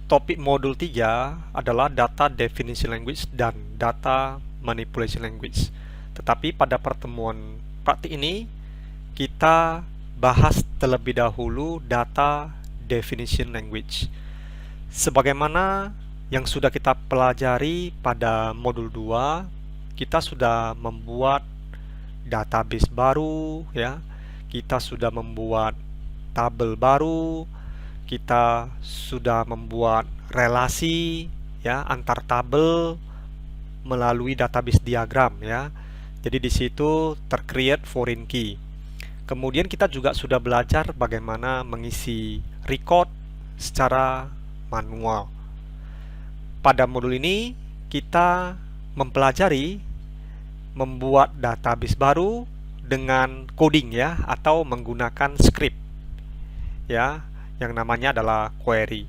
topik modul 3 adalah Data Definition Language dan Data Manipulation Language. Tetapi pada pertemuan praktik ini kita bahas terlebih dahulu Data Definition Language. Sebagaimana yang sudah kita pelajari pada modul 2, kita sudah membuat database baru ya. Kita sudah membuat tabel baru, kita sudah membuat relasi ya antar tabel melalui database diagram ya. Jadi di situ tercreate foreign key. Kemudian kita juga sudah belajar bagaimana mengisi record secara manual. Pada modul ini kita mempelajari membuat database baru dengan coding ya, atau menggunakan script ya, yang namanya adalah query.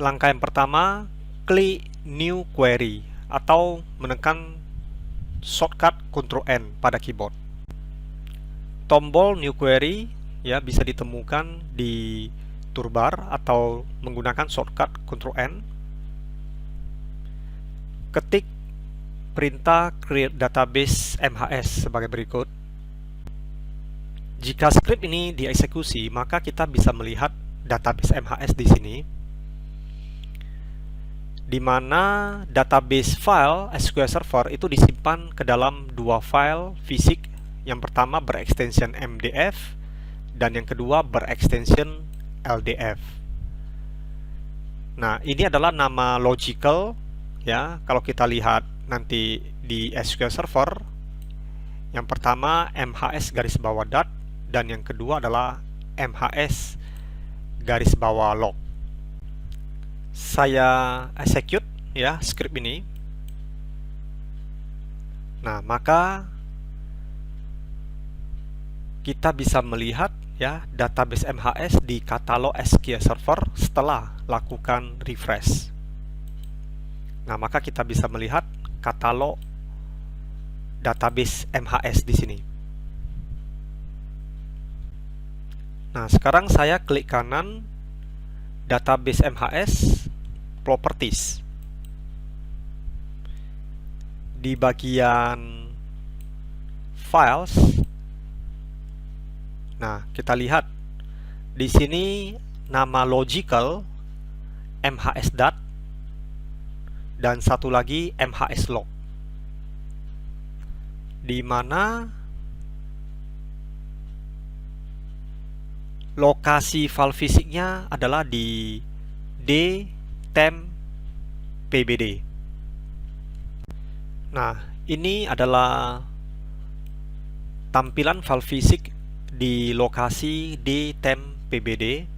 Langkah yang pertama, klik new query atau menekan shortcut Ctrl N pada keyboard. Tombol new query ya bisa ditemukan di toolbar atau menggunakan shortcut Ctrl N. Ketik perintah create database MHS sebagai berikut. Jika script ini dieksekusi, maka kita bisa melihat database MHS di sini, di mana database file SQL Server itu disimpan ke dalam dua file fisik. Yang pertama berekstensi MDF dan yang kedua berekstensi LDF. Nah, ini adalah nama logical ya. Kalau kita lihat nanti di SQL Server, yang pertama MHS garis bawah dat dan yang kedua adalah MHS garis bawah log. Saya execute ya script ini. Nah, maka kita bisa melihat ya database MHS di katalog SQL Server setelah lakukan refresh. Nah, maka kita bisa melihat katalog database MHS di sini. Nah, sekarang saya klik kanan database MHS properties. Di bagian files, nah kita lihat di sini nama logical MHS dat dan satu lagi MHS log, di mana lokasi file fisiknya adalah di d-temp-pbd. Nah, ini adalah tampilan file fisik di lokasi d-temp-pbd.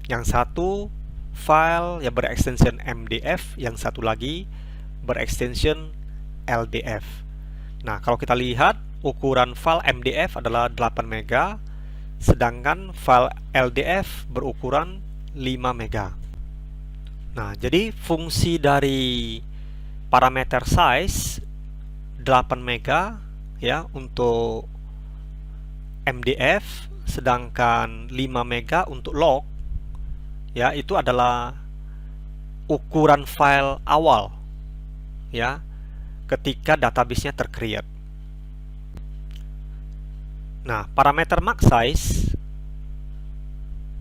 Yang satu file yang berekstensi MDF, yang satu lagi berekstensi LDF. Nah, kalau kita lihat ukuran file MDF adalah 8 MB, sedangkan file LDF berukuran 5 MB. Nah, jadi fungsi dari parameter size 8 MB ya untuk MDF, sedangkan 5 MB untuk log ya, itu adalah ukuran file awal ya ketika database-nya tercreate. Nah, parameter max size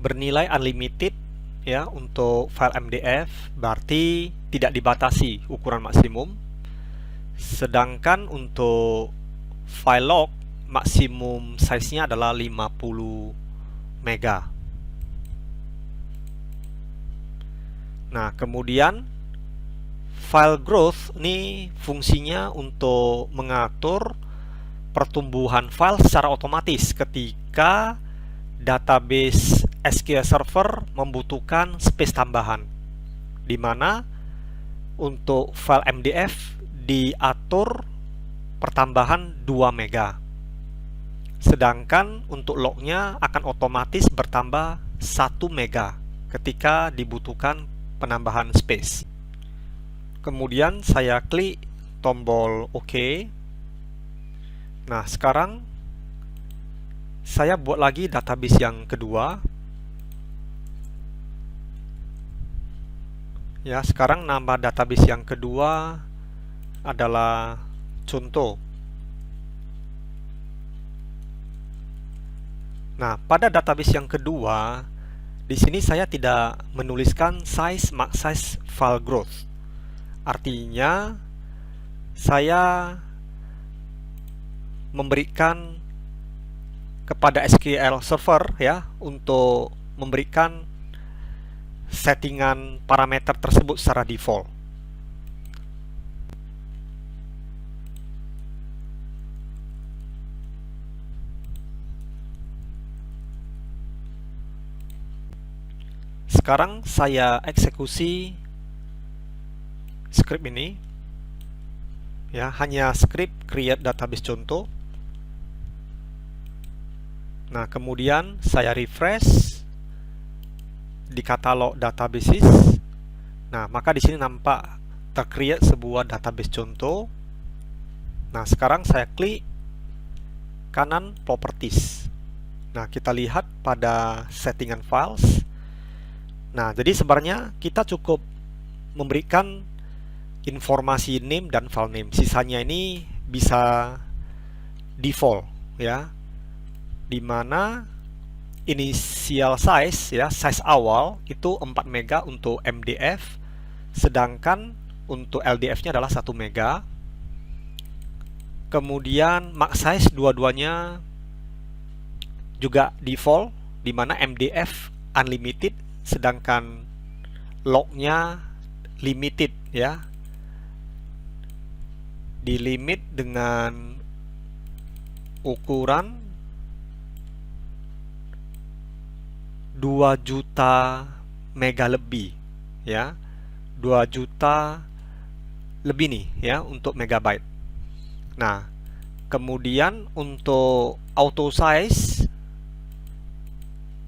bernilai unlimited ya untuk file MDF, berarti tidak dibatasi ukuran maksimum. Sedangkan untuk file log maksimum size-nya adalah 50 MB. Nah, kemudian file growth ini fungsinya untuk mengatur pertumbuhan file secara otomatis ketika database SQL Server membutuhkan space tambahan, di mana untuk file MDF diatur pertambahan 2 MB, sedangkan untuk lognya akan otomatis bertambah 1 MB ketika dibutuhkan penambahan space. Kemudian saya klik tombol OK. Nah, sekarang saya buat lagi database yang kedua. Ya, sekarang nama database yang kedua adalah contoh. Nah, pada database yang kedua, di sini saya tidak menuliskan size max size file growth. Artinya, saya memberikan kepada SQL Server ya untuk memberikan settingan parameter tersebut secara default. Sekarang saya eksekusi script ini ya, hanya script create database contoh. Nah, kemudian saya refresh di katalog databases. Nah, maka di sini nampak tercreate sebuah database contoh. Nah, sekarang saya klik kanan properties. Nah, kita lihat pada settingan files. Nah, jadi sebenarnya kita cukup memberikan informasi name dan file name. Sisanya ini bisa default ya, dimana initial size ya, size awal itu 4 mega untuk MDF, sedangkan untuk LDF-nya adalah 1 mega. Kemudian max size dua-duanya juga default, dimana MDF unlimited, sedangkan log-nya limited ya, di limit dengan ukuran 2 juta mega lebih ya, 2 juta lebih nih ya untuk megabyte. Nah, kemudian untuk auto size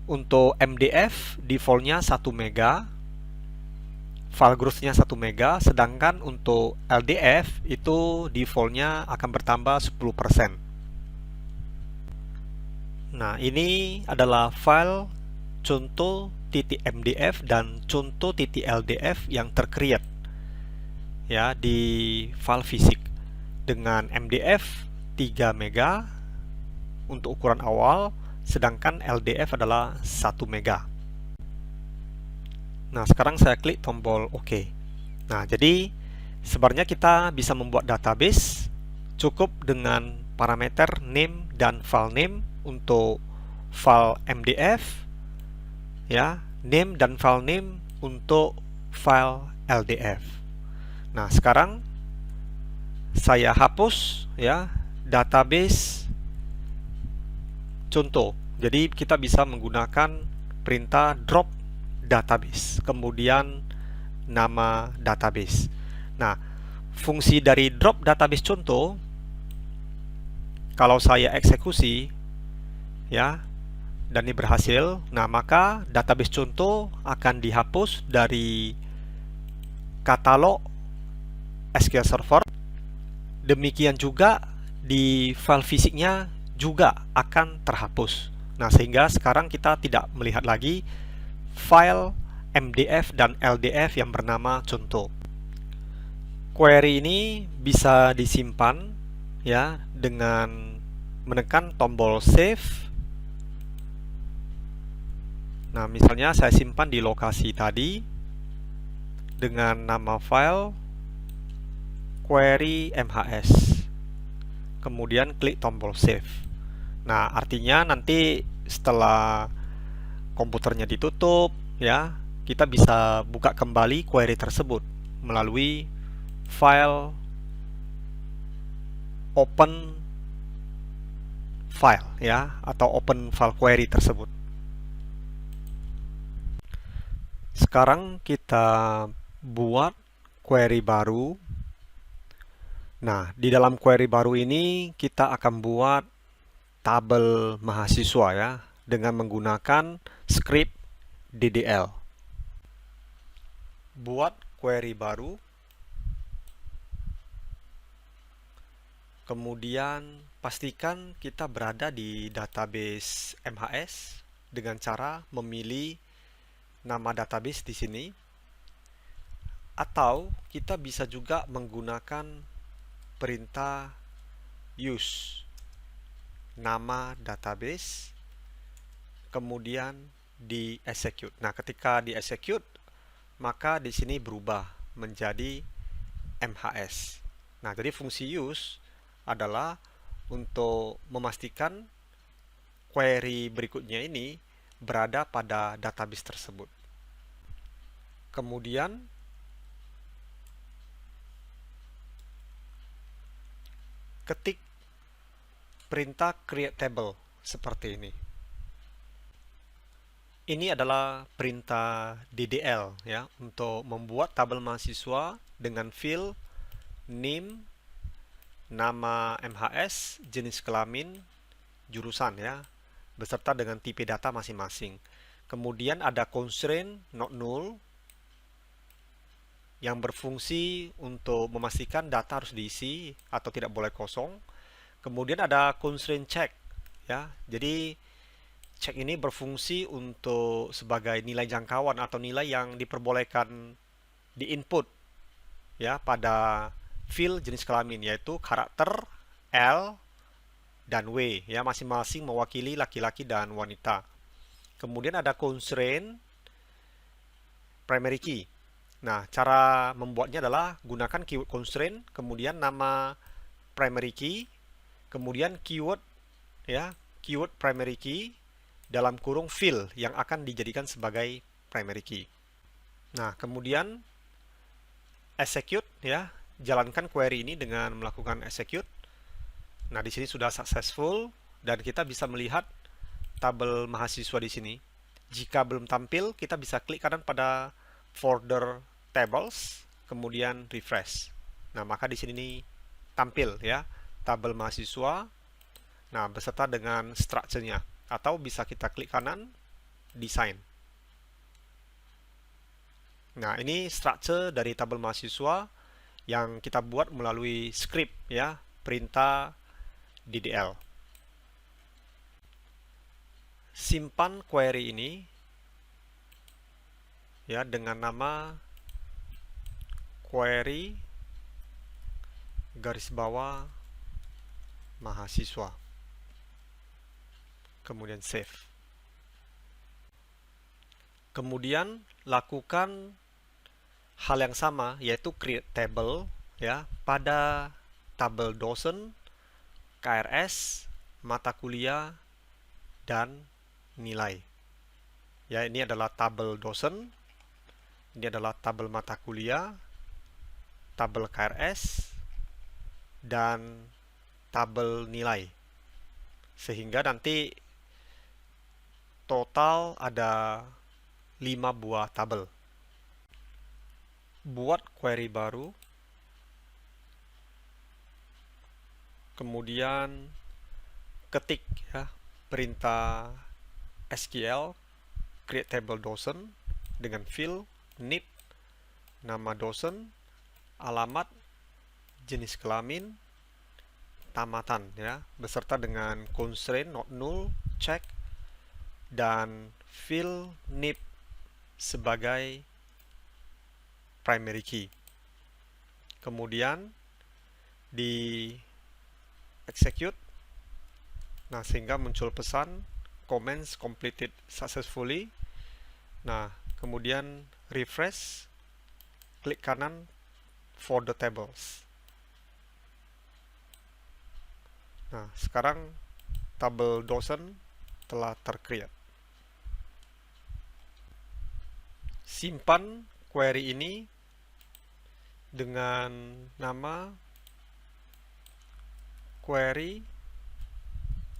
untuk MDF defaultnya 1 mega, file growth-nya 1 mega, sedangkan untuk LDF itu defaultnya akan bertambah 10%. Nah, ini adalah file contoh .mdf dan contoh .ldf yang tercreate ya di file fisik dengan MDF 3 mega untuk ukuran awal, sedangkan LDF adalah 1 mega. Nah, sekarang saya klik tombol OK. Nah, jadi sebenarnya kita bisa membuat database cukup dengan parameter name dan file name untuk file MDF ya, name dan file name untuk file LDF. Nah, sekarang saya hapus ya database contoh. Jadi kita bisa menggunakan perintah drop database, kemudian nama database. Nah, fungsi dari drop database contoh, kalau saya eksekusi ya, dan ini berhasil, nah maka database contoh akan dihapus dari katalog SQL Server. Demikian juga di file fisiknya juga akan terhapus. Nah, sehingga sekarang kita tidak melihat lagi file MDF dan LDF yang bernama contoh. Query ini bisa disimpan ya dengan menekan tombol save. Nah, misalnya saya simpan di lokasi tadi dengan nama file query MHS. Kemudian klik tombol save. Nah, artinya nanti setelah komputernya ditutup ya, kita bisa buka kembali query tersebut melalui file open file ya, atau open file query tersebut. Sekarang kita buat query baru. Nah, di dalam query baru ini kita akan buat tabel mahasiswa ya, dengan menggunakan script DDL. Buat query baru, kemudian pastikan kita berada di database MHS dengan cara memilih nama database di sini. Atau kita bisa juga menggunakan perintah use nama database kemudian di execute. Nah, ketika di execute maka di sini berubah menjadi MHS. Nah, jadi fungsi use adalah untuk memastikan query berikutnya ini berada pada database tersebut. Kemudian ketik perintah create table seperti ini. Ini adalah perintah DDL ya untuk membuat tabel mahasiswa dengan field name, nama MHS, jenis kelamin, jurusan ya, beserta dengan tipe data masing-masing. Kemudian ada constraint not null yang berfungsi untuk memastikan data harus diisi atau tidak boleh kosong. Kemudian ada constraint check ya. Jadi check ini berfungsi untuk sebagai nilai jangkauan atau nilai yang diperbolehkan di input ya pada field jenis kelamin, yaitu karakter L dan W ya, masing-masing mewakili laki-laki dan wanita. Kemudian ada constraint primary key. Nah, cara membuatnya adalah gunakan keyword constraint, kemudian nama primary key, kemudian keyword ya, keyword primary key dalam kurung field yang akan dijadikan sebagai primary key. Nah, kemudian execute ya, jalankan query ini dengan melakukan execute. Nah, di sini sudah successful dan kita bisa melihat tabel mahasiswa di sini. Jika belum tampil, kita bisa klik kanan pada folder tables, kemudian refresh. Nah, maka di sini tampil ya tabel mahasiswa. Nah, beserta dengan strukturnya. Atau bisa kita klik kanan, design. Nah, ini struktur dari tabel mahasiswa yang kita buat melalui script ya, perintah DDL. Simpan query ini ya dengan nama query garis bawah mahasiswa. Kemudian save. Kemudian lakukan hal yang sama, yaitu create table ya pada tabel dosen, KRS, mata kuliah, dan nilai. Ya, ini adalah tabel dosen, ini adalah tabel mata kuliah, tabel KRS, dan tabel nilai. Sehingga nanti total ada 5 buah tabel. Buat query baru, kemudian ketik ya perintah SQL create table dosen dengan field NIP, nama dosen, alamat, jenis kelamin, tamatan ya, beserta dengan constraint not null, check, dan field NIP sebagai primary key. Kemudian di execute. Nah, sehingga muncul pesan comments completed successfully. Nah, kemudian refresh, klik kanan for the tables. Nah, sekarang tabel dosen telah tercreate. Simpan query ini dengan nama query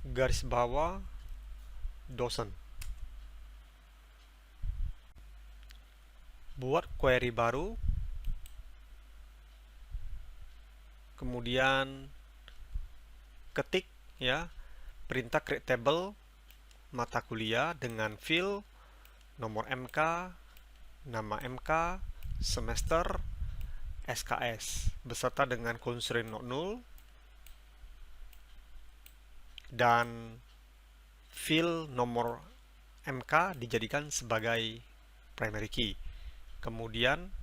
garis bawah dosen. Buat query baru, kemudian ketik ya perintah create table mata kuliah dengan field nomor MK, nama MK, semester, SKS beserta dengan constraint not null dan field nomor MK dijadikan sebagai primary key. Kemudian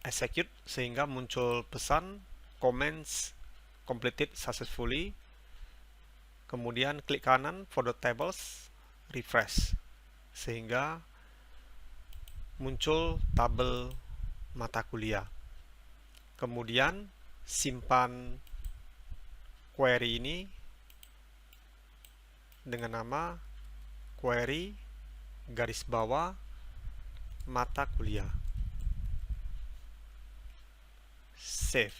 execute sehingga muncul pesan comments completed successfully. Kemudian klik kanan for the tables, refresh sehingga muncul tabel mata kuliah. Kemudian simpan query ini dengan nama query garis bawah mata kuliah. Save.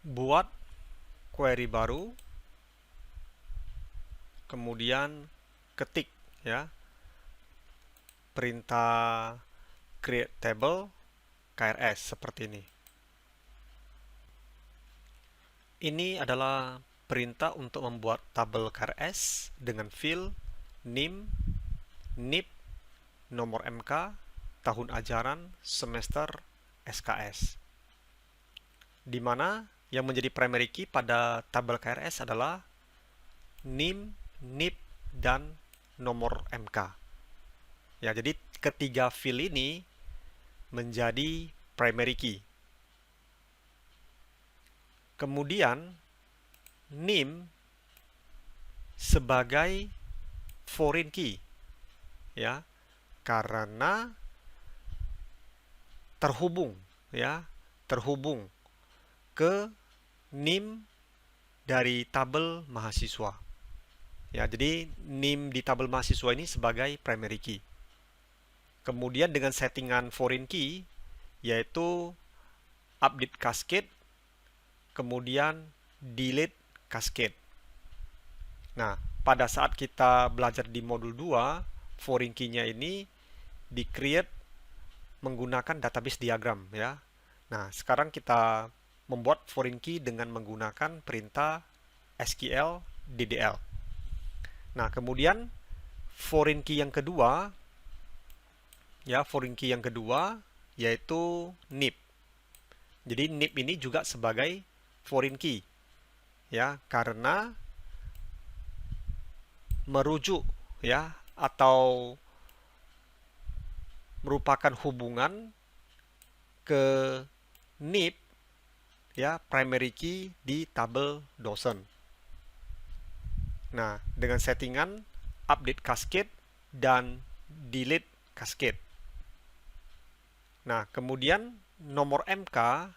Buat query baru, kemudian ketik ya perintah create table KRS seperti ini. Ini adalah perintah untuk membuat tabel KRS dengan field, NIM, NIP, nomor MK, tahun ajaran, semester, SKS. Di mana yang menjadi primary key pada tabel KRS adalah NIM, NIP, dan nomor MK. Ya, jadi ketiga field ini menjadi primary key. Kemudian NIM sebagai foreign key, ya, karena terhubung ke NIM dari tabel mahasiswa. Ya, jadi NIM di tabel mahasiswa ini sebagai primary key. Kemudian dengan settingan foreign key yaitu update cascade, kemudian delete cascade. Nah, pada saat kita belajar di modul 2, foreign key-nya ini di-create menggunakan database diagram ya. Nah, sekarang kita membuat foreign key dengan menggunakan perintah SQL DDL. Nah, kemudian foreign key yang kedua yaitu NIP. Jadi NIP ini juga sebagai foreign key ya, karena merujuk ya atau merupakan hubungan ke NIP ya, primary key di tabel dosen. Nah, dengan settingan update cascade dan delete cascade. Nah, kemudian nomor MK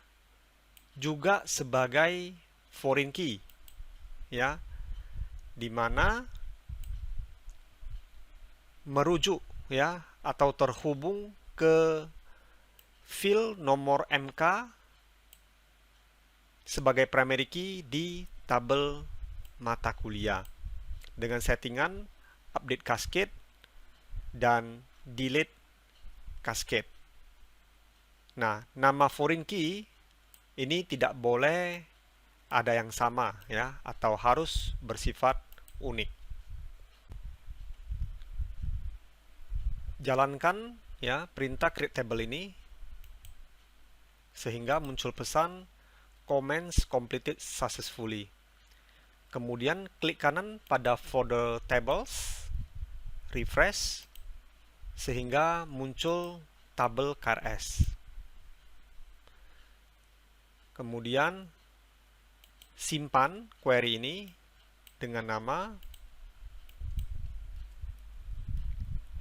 juga sebagai foreign key ya, di mana merujuk ya atau terhubung ke field nomor MK sebagai primary key di tabel mata kuliah dengan settingan update cascade dan delete cascade. Nah, nama foreign key ini tidak boleh ada yang sama ya atau harus bersifat unik. Jalankan ya perintah create table ini sehingga muncul pesan comments completed successfully. Kemudian klik kanan pada folder tables, refresh sehingga muncul tabel KRS. Kemudian simpan query ini dengan nama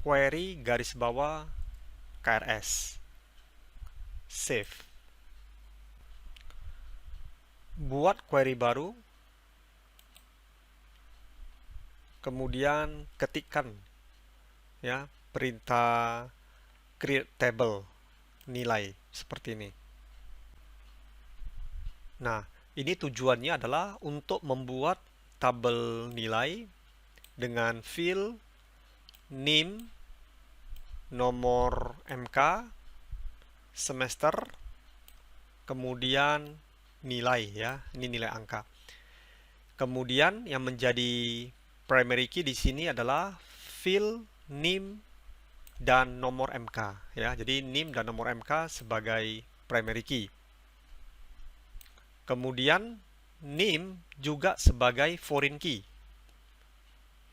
query garis bawah KRS. Save. Buat query baru, kemudian ketikkan ya perintah create table nilai seperti ini. Nah, ini tujuannya adalah untuk membuat tabel nilai dengan field, NIM, nomor MK, semester, kemudian nilai ya, ini nilai angka. Kemudian yang menjadi primary key di sini adalah field, NIM, dan nomor MK ya. Jadi NIM dan nomor MK sebagai primary key. Kemudian NIM juga sebagai foreign key.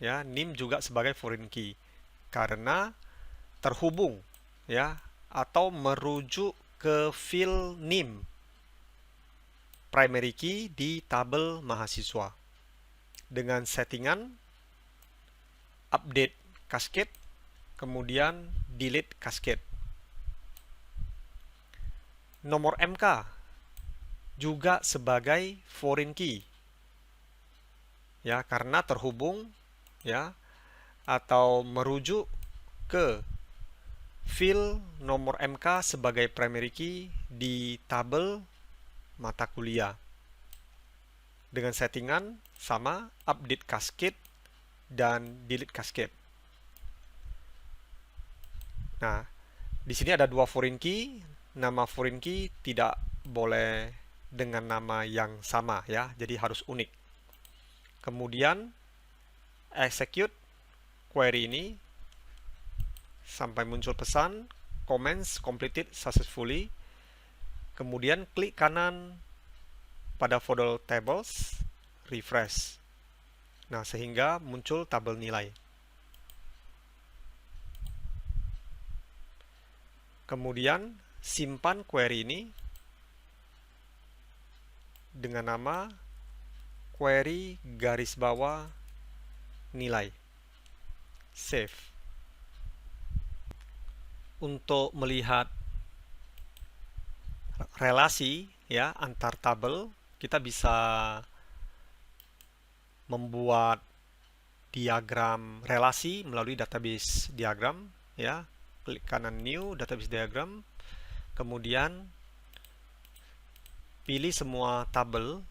Ya, NIM juga sebagai foreign key karena terhubung ya atau merujuk ke field name primary key di tabel mahasiswa dengan settingan update cascade, kemudian delete cascade. Nomor MK juga sebagai foreign key, ya, karena terhubung, ya, atau merujuk ke field nomor MK sebagai primary key di tabel mata kuliah dengan settingan sama update cascade dan delete cascade. Nah, di sini ada dua foreign key. Nama foreign key tidak boleh dengan nama yang sama, ya, jadi harus unik. Kemudian execute query ini sampai muncul pesan comments completed successfully. Kemudian klik kanan pada folder tables, refresh. Nah, sehingga muncul tabel nilai. Kemudian simpan query ini dengan nama query garis bawah nilai. Save. Untuk melihat relasi, ya, antar tabel, kita bisa membuat diagram relasi melalui database diagram, ya. Klik kanan new database diagram, kemudian pilih semua tabel.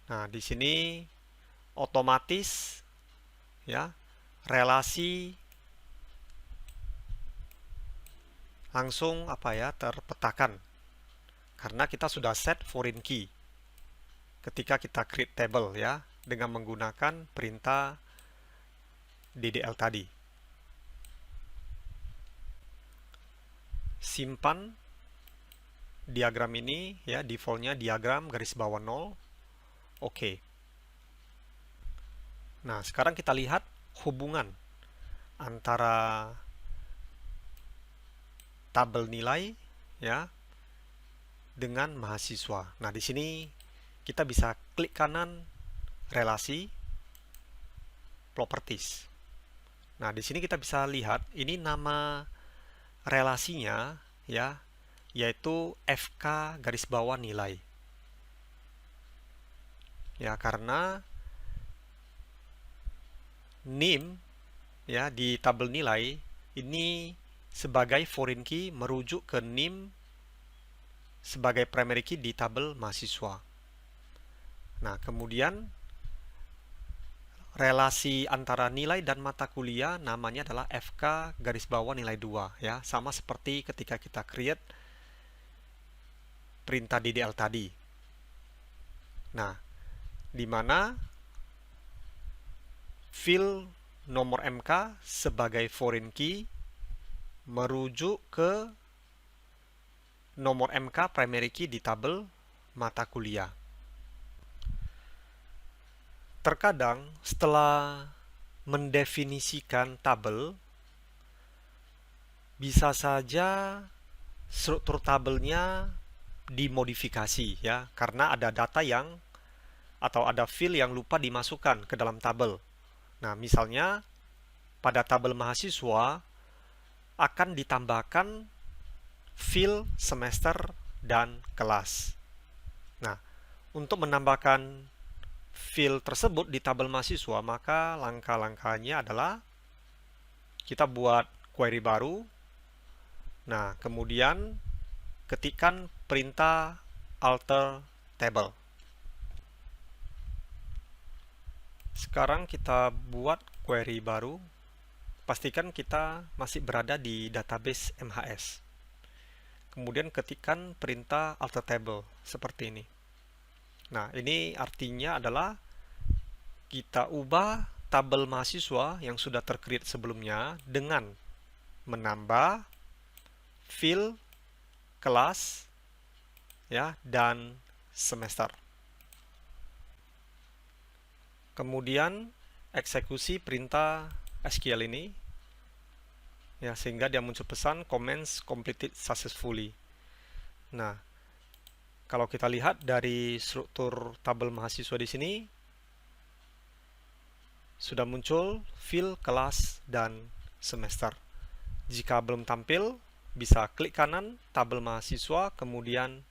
Nah, di sini otomatis, ya, relasi langsung terpetakan karena kita sudah set foreign key ketika kita create table, ya, dengan menggunakan perintah DDL tadi. Simpan diagram ini, ya, defaultnya diagram garis bawah 0. Oke. Nah, sekarang kita lihat hubungan antara tabel nilai, ya, dengan mahasiswa. Nah, di sini kita bisa klik kanan relasi properties. Nah, di sini kita bisa lihat ini nama relasinya, ya, yaitu FK garis bawah nilai. Ya, karena name, ya, di tabel nilai ini sebagai foreign key merujuk ke name sebagai primary key di tabel mahasiswa. Nah, kemudian relasi antara nilai dan mata kuliah namanya adalah FK garis bawah nilai 2, ya, sama seperti ketika kita create perintah DDL tadi. Nah, di mana field nomor MK sebagai foreign key merujuk ke nomor MK primary key di tabel mata kuliah. Terkadang setelah mendefinisikan tabel, bisa saja struktur tabelnya dimodifikasi, ya, karena ada data yang atau ada field yang lupa dimasukkan ke dalam tabel. Nah, misalnya pada tabel mahasiswa akan ditambahkan field semester dan kelas. Nah, untuk menambahkan field tersebut di tabel mahasiswa, maka langkah-langkahnya adalah kita buat query baru. Nah, kemudian ketikkan perintah alter table. Sekarang kita buat query baru. Pastikan kita masih berada di database MHS. Kemudian ketikkan perintah alter table seperti ini. Nah, ini artinya adalah kita ubah tabel mahasiswa yang sudah tercreate sebelumnya dengan menambah field, kelas, ya, dan semester. Kemudian eksekusi perintah SQL ini. ya, sehingga dia muncul pesan comments completed successfully. Nah, kalau kita lihat dari struktur tabel mahasiswa di sini sudah muncul field, kelas, dan semester. Jika belum tampil, bisa klik kanan tabel mahasiswa, kemudian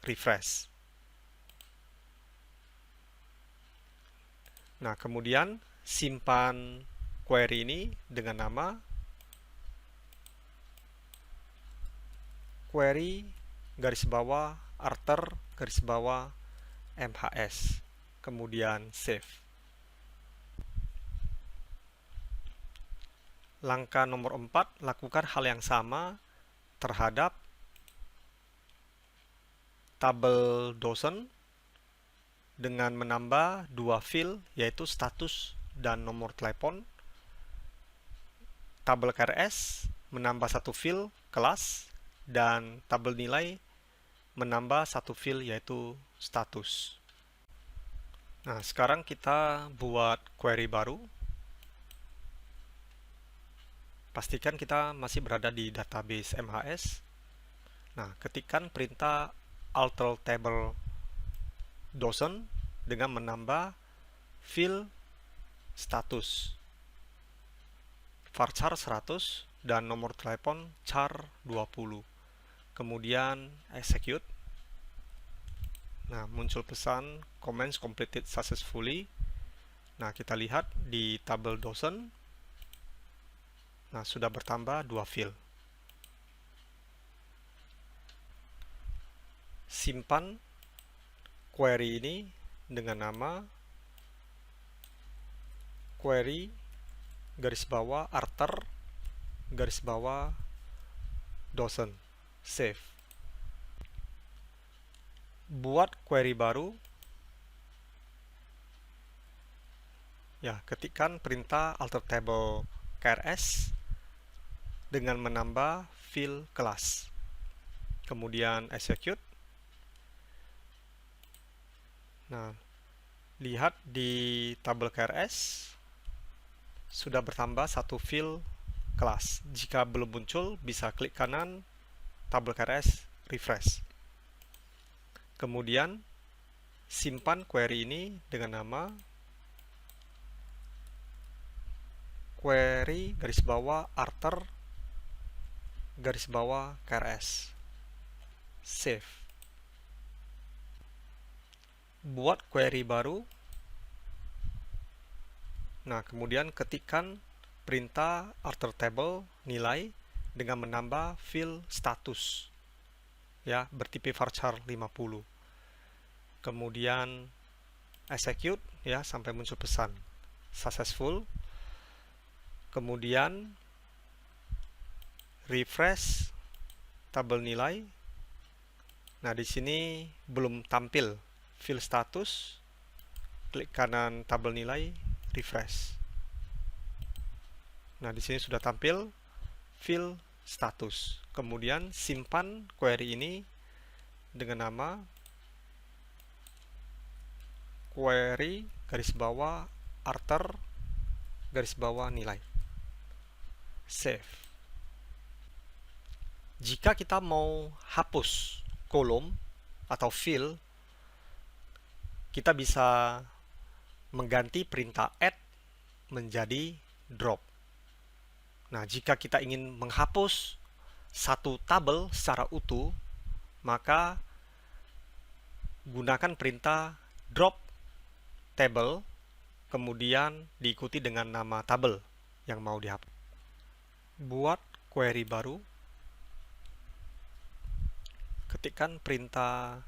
refresh. Nah, kemudian simpan query ini dengan nama query garis bawah Arthur garis bawah MHS, kemudian save. Langkah nomor 4, lakukan hal yang sama terhadap tabel dosen dengan menambah dua field, yaitu status dan nomor telepon. Tabel KRS menambah satu field, kelas, dan tabel nilai menambah satu field, yaitu status. Nah, sekarang kita buat query baru. Pastikan kita masih berada di database MHS. Nah, ketikkan perintah alter table dosen dengan menambah field status varchar 100 dan nomor telepon char 20. Kemudian execute. Nah, muncul pesan comments completed successfully. Nah, kita lihat di tabel dosen. Nah, sudah bertambah dua field. Simpan query ini dengan nama query garis bawah Arthur garis bawah dosen. Save. Buat query baru. Ya, ketikkan perintah alter table KRS dengan menambah field kelas. Kemudian execute. Nah, lihat di tabel KRS sudah bertambah satu field kelas. Jika belum muncul, bisa klik kanan tabel KRS, refresh. Kemudian simpan query ini dengan nama query garis bawah Arthur garis bawah KRS. Save. Buat query baru. Nah, kemudian ketikkan perintah alter table nilai dengan menambah field status, ya, bertipe varchar 50. Kemudian execute, ya, sampai muncul pesan successful. Kemudian refresh tabel nilai. Nah, di sini belum tampil field status. Klik kanan tabel nilai, refresh. Nah, di sini sudah tampil field status. Kemudian simpan query ini dengan nama query garis bawah Arthur garis bawah nilai. Save. Jika kita mau hapus kolom atau field, kita bisa mengganti perintah add menjadi drop. Nah, jika kita ingin menghapus satu tabel secara utuh, maka gunakan perintah drop table, kemudian diikuti dengan nama tabel yang mau dihapus. Buat query baru. Ketikkan perintah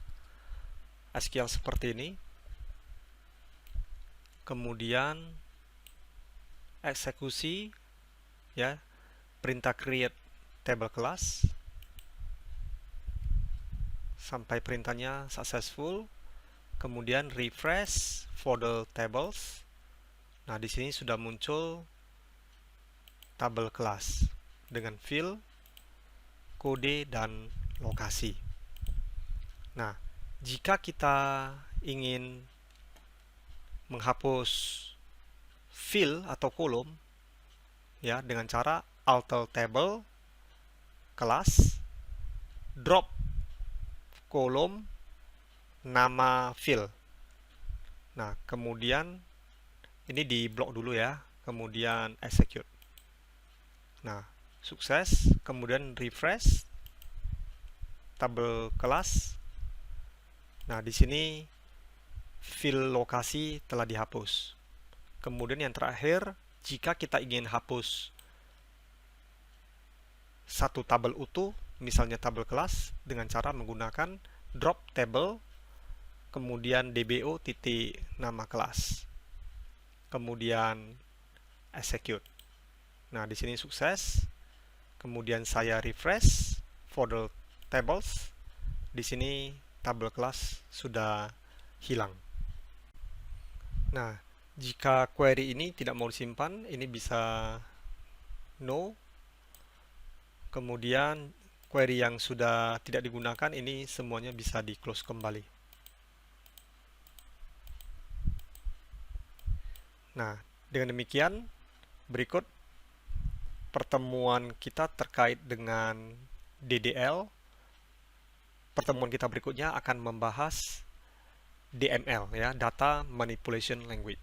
SQL seperti ini. Kemudian eksekusi, ya, perintah create table class sampai perintahnya successful. Kemudian refresh for the tables. Nah, di sini sudah muncul tabel class dengan field, kode, dan lokasi. Nah, jika kita ingin menghapus field atau kolom, ya, dengan cara alter table kelas drop kolom nama field. Nah, kemudian ini di blok dulu ya, kemudian execute. Nah, sukses, kemudian refresh tabel kelas. Nah, di sini field lokasi telah dihapus. Kemudian yang terakhir, jika kita ingin hapus satu tabel utuh, misalnya tabel kelas, dengan cara menggunakan drop table, kemudian dbo titik nama kelas, kemudian execute. Nah, di sini sukses. Kemudian saya refresh folder tables. Di sini tabel kelas sudah hilang. Nah, jika query ini tidak mau disimpan, ini bisa no. Kemudian query yang sudah tidak digunakan ini semuanya bisa di close kembali. Nah, dengan demikian berikut pertemuan kita terkait dengan DDL. Pertemuan kita berikutnya akan membahas DML ya, Data Manipulation Language.